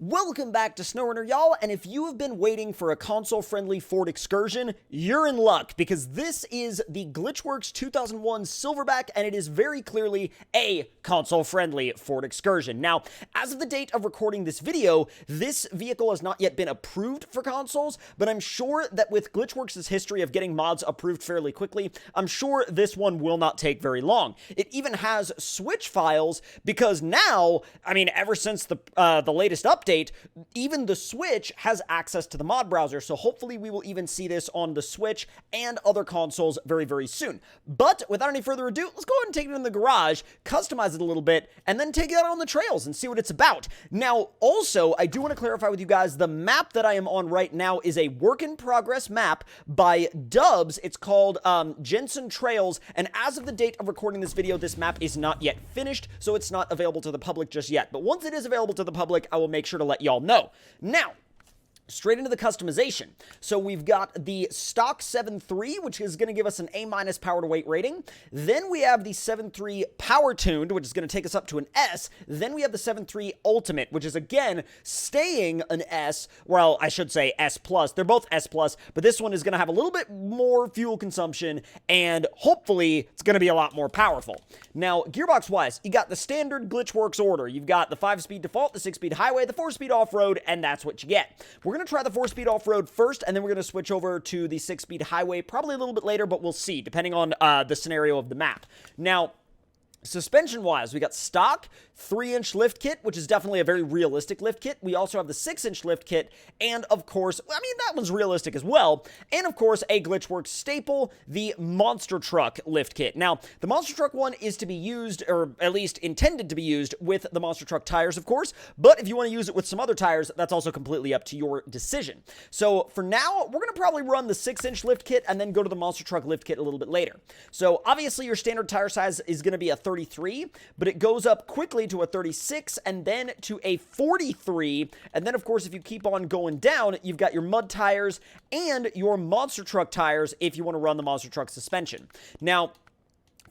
Welcome back to SnowRunner, y'all, and if you have been waiting for a console-friendly Ford Excursion, you're in luck, because this is the Glitchworks 2001 Silverback, and it is very clearly a console-friendly Ford Excursion. Now, as of the date of recording this video, this vehicle has not yet been approved for consoles, but I'm sure that with Glitchworks' history of getting mods approved fairly quickly, I'm sure this one will not take very long. It even has Switch files, because now, I mean, ever since the latest update, even the Switch has access to the mod browser, so hopefully we will even see this on the Switch and other consoles very, very soon. But without any further ado, let's go ahead and take it in the garage, customize it a little bit, and then take it out on the trails and see what it's about. Now, also, I do want to clarify with you guys, the map that I am on right now is a work-in-progress map by Dubs. It's called Jensen Trails, and as of the date of recording this video, this map is not yet finished, so it's not available to the public just yet. But once it is available to the public, I will make sure to let y'all know. Now, straight into the customization. So we've got the stock 7.3, which is going to give us an A- power to weight rating. Then we have the 7.3 power tuned, which is going to take us up to an S. Then we have the 7.3 ultimate, which is again staying an S. Well, I should say S+. They're both S+, but this one is going to have a little bit more fuel consumption, and hopefully it's going to be a lot more powerful. Now, gearbox-wise, you got the standard Glitchworks order. You've got the 5-speed default, the 6-speed highway, the 4-speed off-road, and that's what you get. We're going to try the 4-speed off-road first, and then we're going to switch over to the 6-speed highway probably a little bit later, but we'll see, depending on the scenario of the map. Now, suspension-wise, we got stock 3-inch lift kit, which is definitely a very realistic lift kit. We also have the 6-inch lift kit, and of course, I mean, that one's realistic as well. And of course, a Glitchworks staple, the Monster Truck lift kit. Now, the Monster Truck one is to be used, or at least intended to be used, with the Monster Truck tires, of course. But if you want to use it with some other tires, that's also completely up to your decision. So for now, we're going to probably run the 6-inch lift kit and then go to the Monster Truck lift kit a little bit later. So obviously, your standard tire size is going to be a 33, but it goes up quickly to a 36 and then to a 43. And then, of course, if you keep on going down, you've got your mud tires and your Monster Truck tires if you want to run the Monster Truck suspension. Now,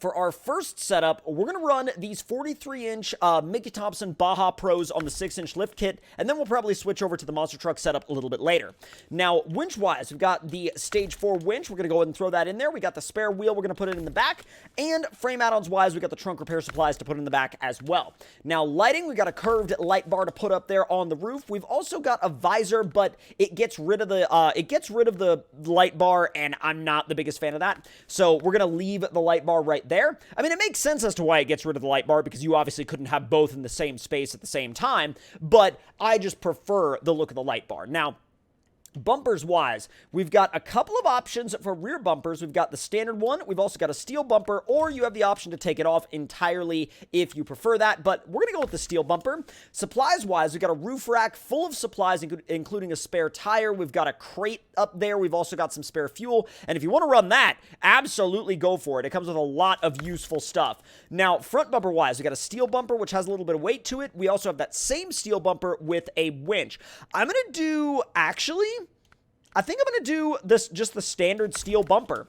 for our first setup, we're going to run these 43-inch Mickey Thompson Baja Pros on the 6-inch lift kit, and then we'll probably switch over to the Monster Truck setup a little bit later. Now, winch-wise, we've got the Stage 4 winch. We're going to go ahead and throw that in there. We got the spare wheel. We're going to put it in the back. And frame add-ons-wise, we got the trunk repair supplies to put in the back as well. Now, lighting, we got a curved light bar to put up there on the roof. We've also got a visor, but it gets rid of the light bar, and I'm not the biggest fan of that. So we're going to leave the light bar right there. I mean, it makes sense as to why it gets rid of the light bar, because you obviously couldn't have both in the same space at the same time, but I just prefer the look of the light bar. Now, bumpers wise, we've got a couple of options for rear bumpers. We've got the standard one. We've also got a steel bumper, or you have the option to take it off entirely if you prefer that, but we're going to go with the steel bumper. Supplies wise, we've got a roof rack full of supplies, including a spare tire. We've got a crate up there. We've also got some spare fuel, and if you want to run that, absolutely go for it. It comes with a lot of useful stuff. Now, front bumper wise, we got a steel bumper, which has a little bit of weight to it. We also have that same steel bumper with a winch. I'm going to do, actually, I think I'm going to do this, just the standard steel bumper.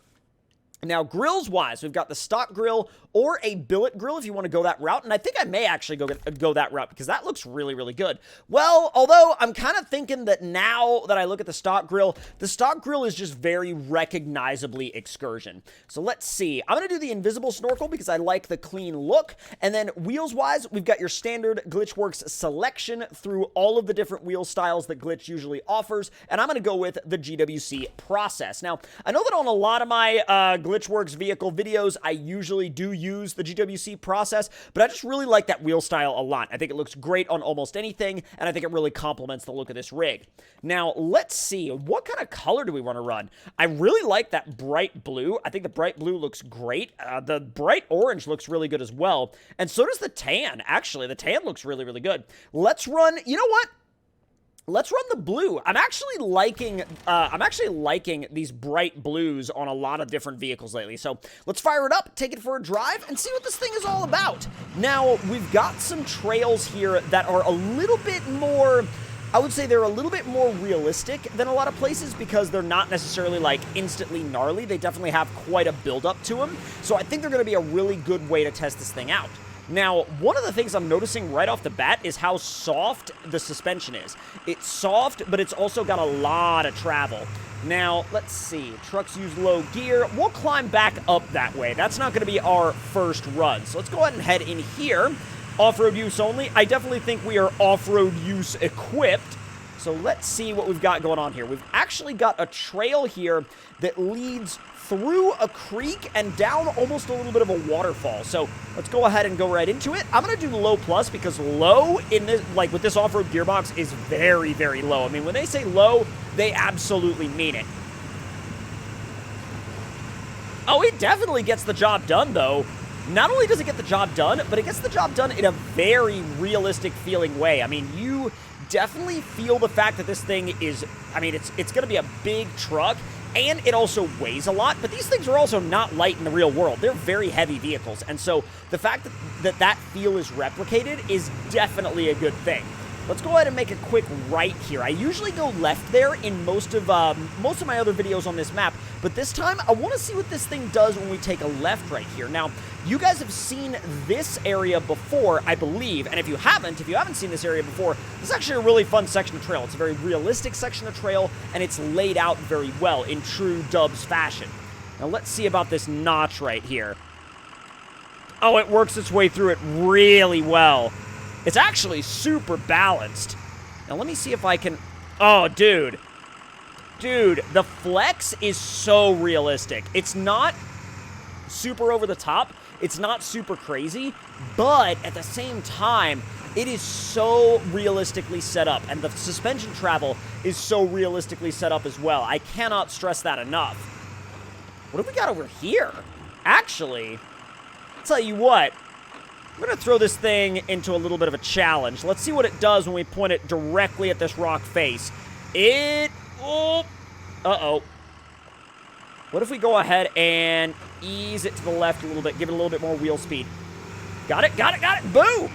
Now, grills-wise, we've got the stock grill or a billet grill if you want to go that route, and I think I may actually go that route because that looks really, really good. Well, although I'm kind of thinking that now that I look at the stock grill is just very recognizably Excursion. So let's see. I'm going to do the invisible snorkel because I like the clean look, and then wheels-wise, we've got your standard Glitchworks selection through all of the different wheel styles that Glitch usually offers, and I'm going to go with the GWC process. Now, I know that on a lot of my Glitchworks vehicle videos, I usually do use the GWC process, but I just really like that wheel style a lot. I think it looks great on almost anything, and I think it really complements the look of this rig. Now, let's see. What kind of color do we want to run? I really like that bright blue. I think the bright blue looks great. The bright orange looks really good as well, and so does the tan. Actually, the tan looks really, really good. Let's run, you know what? Let's run the blue. I'm actually liking these bright blues on a lot of different vehicles lately. So let's fire it up, take it for a drive, and see what this thing is all about. Now, we've got some trails here that are a little bit more, I would say they're a little bit more realistic than a lot of places because they're not necessarily like instantly gnarly. They definitely have quite a build up to them. So I think they're going to be a really good way to test this thing out. Now, one of the things I'm noticing right off the bat is how soft the suspension is. It's soft, but it's also got a lot of travel. Now, let's see. Trucks use low gear. We'll climb back up that way. That's not going to be our first run. So let's go ahead and head in here. Off-road use only. I definitely think we are off-road use equipped. So let's see what we've got going on here. We've actually got a trail here that leads through a creek and down almost a little bit of a waterfall. So let's go ahead and go right into it. I'm going to do low plus because low in this, like with this off-road gearbox, is very, very low. I mean, when they say low, they absolutely mean it. Oh, it definitely gets the job done, though. Not only does it get the job done, but it gets the job done in a very realistic feeling way. I mean, you definitely feel the fact that this thing is, I mean, it's going to be a big truck, and it also weighs a lot, but these things are also not light in the real world. They're very heavy vehicles, and so the fact that feel is replicated is definitely a good thing. Let's go ahead and make a quick right here. I usually go left there in most of my other videos on this map, but this time I want to see what this thing does when we take a left right here. Now, you guys have seen this area before, I believe, and if you haven't seen this area before, this is actually a really fun section of trail. It's a very realistic section of trail, and it's laid out very well in true Dubs fashion. Now, let's see about this notch right here. Oh, it works its way through it really well. It's actually super balanced. Now, let me see if I can... Oh, dude. Dude, the flex is so realistic. It's not super over the top. It's not super crazy. But at the same time, it is so realistically set up. And the suspension travel is so realistically set up as well. I cannot stress that enough. What have we got over here? Actually, I'll tell you what. I'm going to throw this thing into a little bit of a challenge. Let's see what it does when we point it directly at this rock face. Uh-oh. What if we go ahead and ease it to the left a little bit, give it a little bit more wheel speed? Got it, got it, got it. Boom!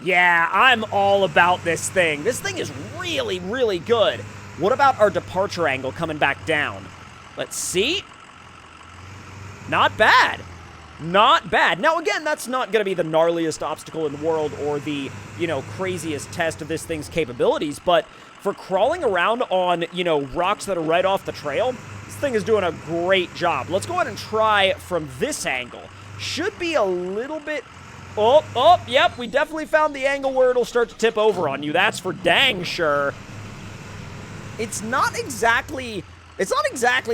Yeah, I'm all about this thing. This thing is really, really good. What about our departure angle coming back down? Let's see. Not bad. Not bad. Now, again, that's not going to be the gnarliest obstacle in the world or the, craziest test of this thing's capabilities, but for crawling around on, rocks that are right off the trail, this thing is doing a great job. Let's go ahead and try from this angle. Should be a little bit... Yep, we definitely found the angle where it'll start to tip over on you. That's for dang sure. It's not exactly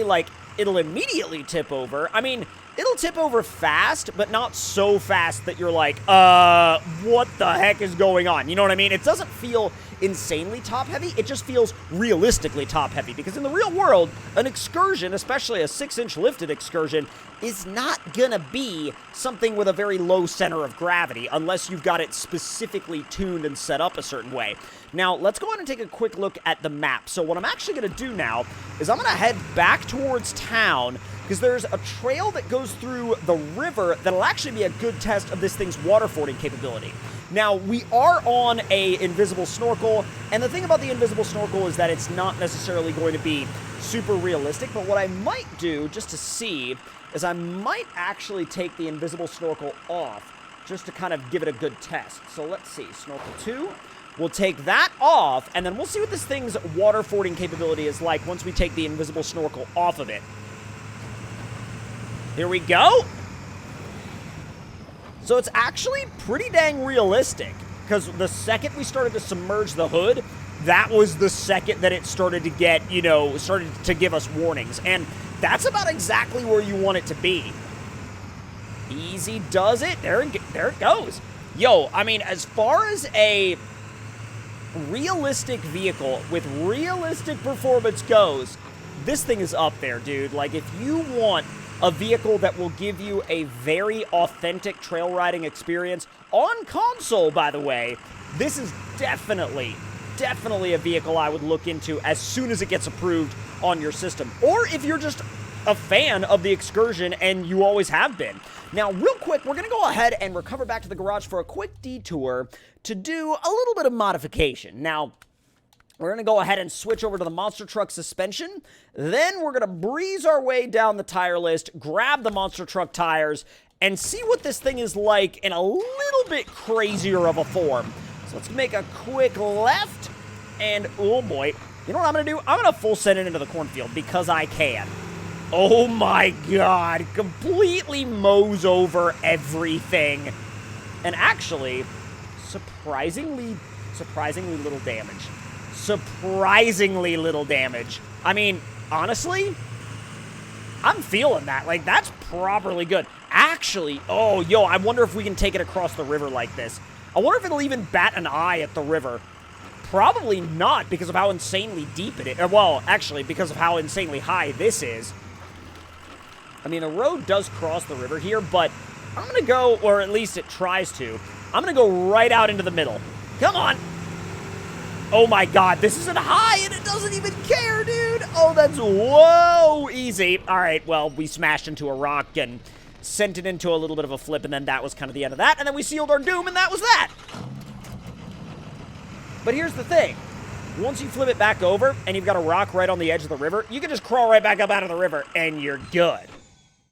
like it'll immediately tip over. I mean... It'll tip over fast, but not so fast that you're like, what the heck is going on? You know what I mean? It doesn't feel insanely top-heavy. It just feels realistically top-heavy. Because in the real world, an Excursion, especially a 6-inch lifted Excursion, is not gonna be something with a very low center of gravity unless you've got it specifically tuned and set up a certain way. Now, let's go ahead and take a quick look at the map. So what I'm actually gonna do now is I'm gonna head back towards town because there's a trail that goes through the river that'll actually be a good test of this thing's water fording capability. Now, we are on a invisible snorkel, and the thing about the invisible snorkel is that it's not necessarily going to be super realistic, but what I might do, just to see, is I might actually take the invisible snorkel off, just to kind of give it a good test. So let's see, snorkel 2. We'll take that off, and then we'll see what this thing's water fording capability is like once we take the invisible snorkel off of it. Here we go. So it's actually pretty dang realistic, because the second we started to submerge the hood, that was the second that it started to get, started to give us warnings. And that's about exactly where you want it to be. Easy does it. There it goes. Yo, I mean, as far as a realistic vehicle with realistic performance goes, this thing is up there, dude. Like, if you want a vehicle that will give you a very authentic trail riding experience on console, by the way, this is definitely a vehicle I would look into as soon as it gets approved on your system. Or if you're just a fan of the Excursion and you always have been. Now, real quick, we're going to go ahead and recover back to the garage for a quick detour to do a little bit of modification. Now, we're going to go ahead and switch over to the monster truck suspension. Then we're going to breeze our way down the tire list, grab the monster truck tires, and see what this thing is like in a little bit crazier of a form. So let's make a quick left, and oh boy. You know what I'm going to do? I'm going to full send it into the cornfield because I can. Oh my god, completely mows over everything. And actually, surprisingly little damage. Surprisingly little damage. I mean, honestly, I'm feeling that. Like, that's properly good. Actually, oh, yo, I wonder if we can take it across the river like this. I wonder if it'll even bat an eye at the river. Probably not, because of how insanely deep it is. Well, actually, because of how insanely high this is. I mean, the road does cross the river here, but I'm going to go, or at least it tries to. I'm going to go right out into the middle. Come on. Oh my god, this isn't high, and it doesn't even care, dude. Oh, that's whoa easy. All right, well, we smashed into a rock and sent it into a little bit of a flip, and then that was kind of the end of that. And then we sealed our doom, and that was that. But here's the thing. Once you flip it back over and you've got a rock right on the edge of the river, you can just crawl right back up out of the river and you're good.